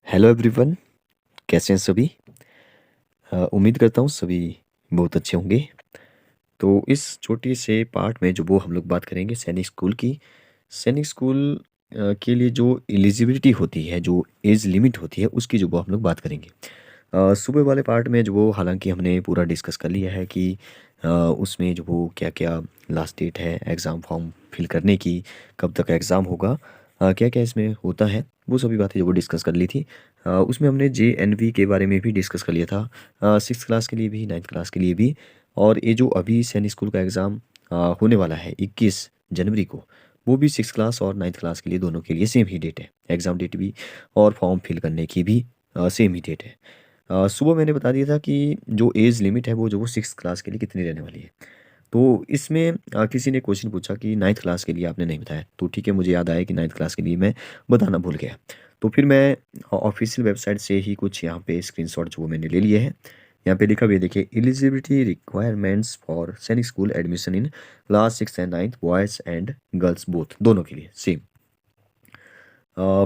Hello everyone. कैसे हैं सभी? उम्मीद करता हूँ सभी बहुत अच्छे होंगे। तो इस छोटी से पार्ट में जो वो हम लोग बात करेंगे सैनिक स्कूल की। सैनिक स्कूल के लिए जो एलिजिबिलिटी होती है, जो एज लिमिट होती है, उसकी जो वो हम लोग बात करेंगे। सुबह वाले पार्ट में जो वो हालांकि हमने पूरा डिस्कस कर लिया है कि उसमें जो वो क्या क्या लास्ट डेट है एग्ज़ाम फॉर्म फिल करने की, कब तक एग्ज़ाम होगा, क्या क्या इसमें होता है, वो सभी बातें जो वो डिस्कस कर ली थी। उसमें हमने JNV के बारे में भी डिस्कस कर लिया था, 6 क्लास के लिए भी, 9th क्लास के लिए भी। और ये जो अभी सैनिक स्कूल का एग्ज़ाम होने वाला है 21 जनवरी को, वो भी 6 क्लास और 9th क्लास के लिए, दोनों के लिए सेम ही डेट है, एग्ज़ाम डेट भी और फॉर्म फिल करने की भी सेम ही डेट है। सुबह मैंने बता दिया था कि जो एज लिमिट है वो जो वो 6 क्लास के लिए कितनी रहने वाली है। तो इसमें किसी ने क्वेश्चन पूछा कि 9th क्लास के लिए आपने नहीं बताया, तो ठीक है, मुझे याद आया कि 9th क्लास के लिए मैं बताना भूल गया। तो फिर मैं ऑफिशियल वेबसाइट से ही कुछ यहाँ पे स्क्रीनशॉट जो वो मैंने ले लिए हैं। यहाँ पे लिखा भी है, देखिए, एलिजिबिलिटी रिक्वायरमेंट्स फॉर सैनिक school admission in class 6 and 9th, boys and girls both, दोनों के लिए सेम।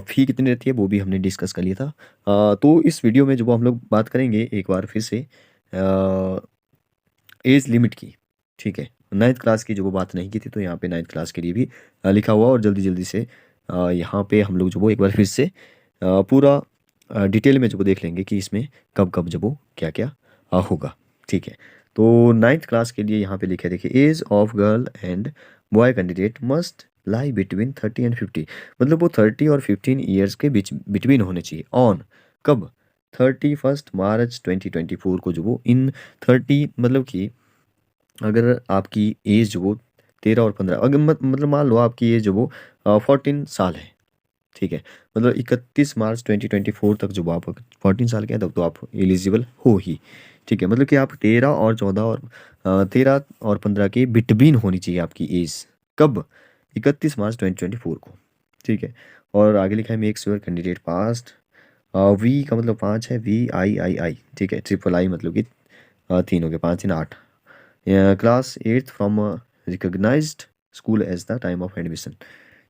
फ़ी कितनी रहती है वो भी हमने डिस्कस कर लिया था। तो इस वीडियो में जो वो हम लोग बात करेंगे एक बार फिर से एज लिमिट की। ठीक है, 9th क्लास की जो वो बात नहीं की थी, तो यहाँ पे 9th क्लास के लिए भी लिखा हुआ, और जल्दी जल्दी से यहाँ पे हम लोग जो वो एक बार फिर से पूरा डिटेल में जो वो देख लेंगे कि इसमें कब कब जो वो क्या क्या होगा। ठीक है, तो 9th क्लास के लिए यहाँ पे लिखा है, देखिए, age of girl and boy candidate must lie between 30 and 50। मतलब वो 30 और 15 ईयर्स के बीच बिटवीन होने चाहिए। ऑन कब? 31 मार्च 2024 को जो वो इन 30, मतलब कि अगर आपकी एज जो वो 13 और 15, अगर मतलब मान लो आपकी एज जो वो 14 साल है। ठीक है, मतलब 31 मार्च 2024 तक जो आप 14 साल के हैं, तब तो आप एलिजिबल हो ही। ठीक है, मतलब कि आप 13 और 15 के बिटवीन होनी चाहिए आपकी एज। कब? 31 मार्च 2024 को। ठीक है, और आगे लिखा है, make sure candidate passed. V का मतलब 5 है, VIII। ठीक है, ट्रिपल आई मतलब कि 3 हो गए, 5 3 8। Class 8th from recognised school as the time of admission.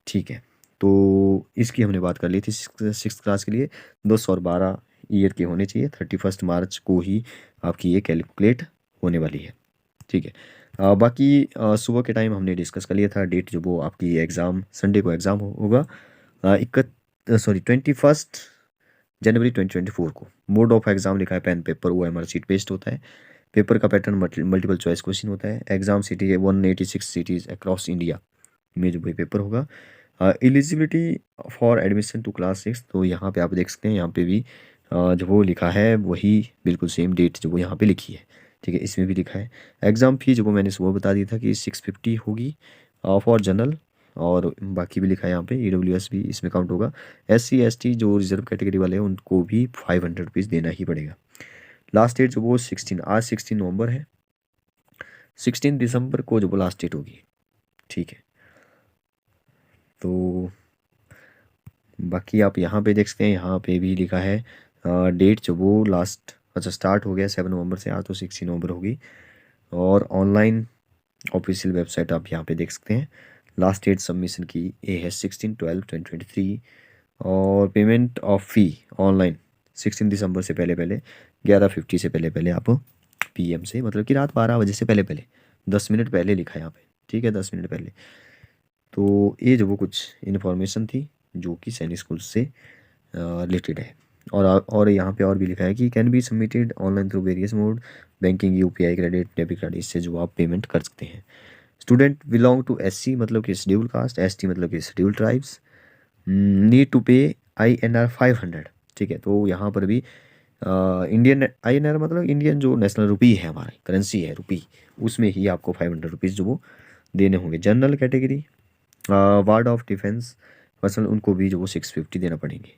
ठीक है, तो इसकी हमने बात कर ली थी। 6th क्लास के लिए 212 ईयर के होने चाहिए। 31 मार्च को ही आपकी ये कैलकुलेट होने वाली है। ठीक है, बाकी सुबह के टाइम हमने डिस्कस कर लिया था डेट, जो वो आपकी एग्ज़ाम संडे को एग्ज़ाम होगा, 21 जनवरी 2024 को। मोड ऑफ एग्ज़ाम लिखा है pen paper OMR sheet based होता है। पेपर का पैटर्न मल्टीपल चॉइस क्वेश्चन होता है। एग्जाम सिटी है 186 सिटीज़ अक्रॉस इंडिया में जो भी पेपर होगा। Eligibility for admission to class 6, तो यहाँ पे आप देख सकते हैं, यहाँ पे भी जो वो लिखा है वही बिल्कुल सेम डेट जो वो यहाँ पे लिखी है। ठीक है, इसमें भी लिखा है। एग्ज़ाम फी जो वो मैंने सुबह बता दिया था कि 650 होगी फॉर जनरल, और बाकी भी लिखा है यहाँ पे, EWS भी इसमें काउंट होगा। SC ST जो रिजर्व कैटेगरी वाले हैं उनको भी 500 रुपीज़ देना ही पड़ेगा। लास्ट डेट जो वो 16, आज 16 नवंबर है, 16 दिसंबर को जो वो लास्ट डेट होगी। ठीक है, तो बाकी आप यहाँ पे देख सकते हैं, यहाँ पे भी लिखा है डेट जो वो लास्ट, अच्छा, स्टार्ट हो गया 7 नवंबर से, आज तो 16 नवंबर होगी। और ऑनलाइन ऑफिशियल वेबसाइट आप यहाँ पे देख सकते हैं। लास्ट डेट सबमिशन की ये है 16/12/2023, और पेमेंट ऑफ फ़ी ऑनलाइन 16 दिसंबर से पहले पहले, 11:50 से पहले पहले आप PM से, मतलब कि रात 12 बजे से पहले पहले, 10 मिनट पहले लिखा है यहाँ पे। ठीक है, 10 मिनट पहले। तो ये जो वो कुछ इन्फॉर्मेशन थी जो कि सैनिक स्कूल से रिलेटेड है। और यहाँ पे और भी लिखा है कि can be submitted online through various mode, banking, UPI, credit, debit card, इससे जो आप पेमेंट कर सकते हैं। स्टूडेंट बिलोंग टू SC मतलब कि शेड्यूल कास्ट, ST मतलब कि शेड्यूल ट्राइब्स, नीड टू पे INR 500। ठीक है, तो यहाँ पर भी इंडियन INR मतलब इंडियन जो नेशनल रुपी है, हमारी करेंसी है रुपी, उसमें ही आपको 500 रुपीज़ जो वो देने होंगे। General category, ward of defence personnel, उनको भी जो वो 650 देना पड़ेंगे।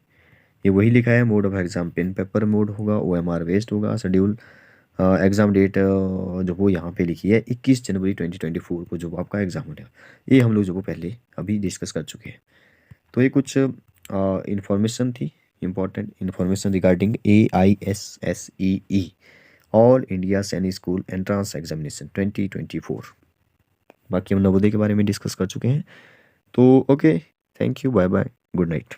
ये वही लिखा है। Mode of exam pen paper mode होगा, OMR वेस्ट होगा। शेड्यूल एग्ज़ाम डेट जो वो यहाँ पे लिखी है 21 जनवरी 2024 को जो वो आपका एग्ज़ाम होगा। ये हम लोग जो वो पहले अभी डिस्कस कर चुके हैं। तो ये कुछ इंफॉर्मेशन थी, important information regarding AISSEE, all India सैनिक स्कूल एंट्रेंस एग्जामिनेशन 2024। बाकी हम नवोदय के बारे में डिस्कस कर चुके हैं। तो okay, thank you, bye bye, good night.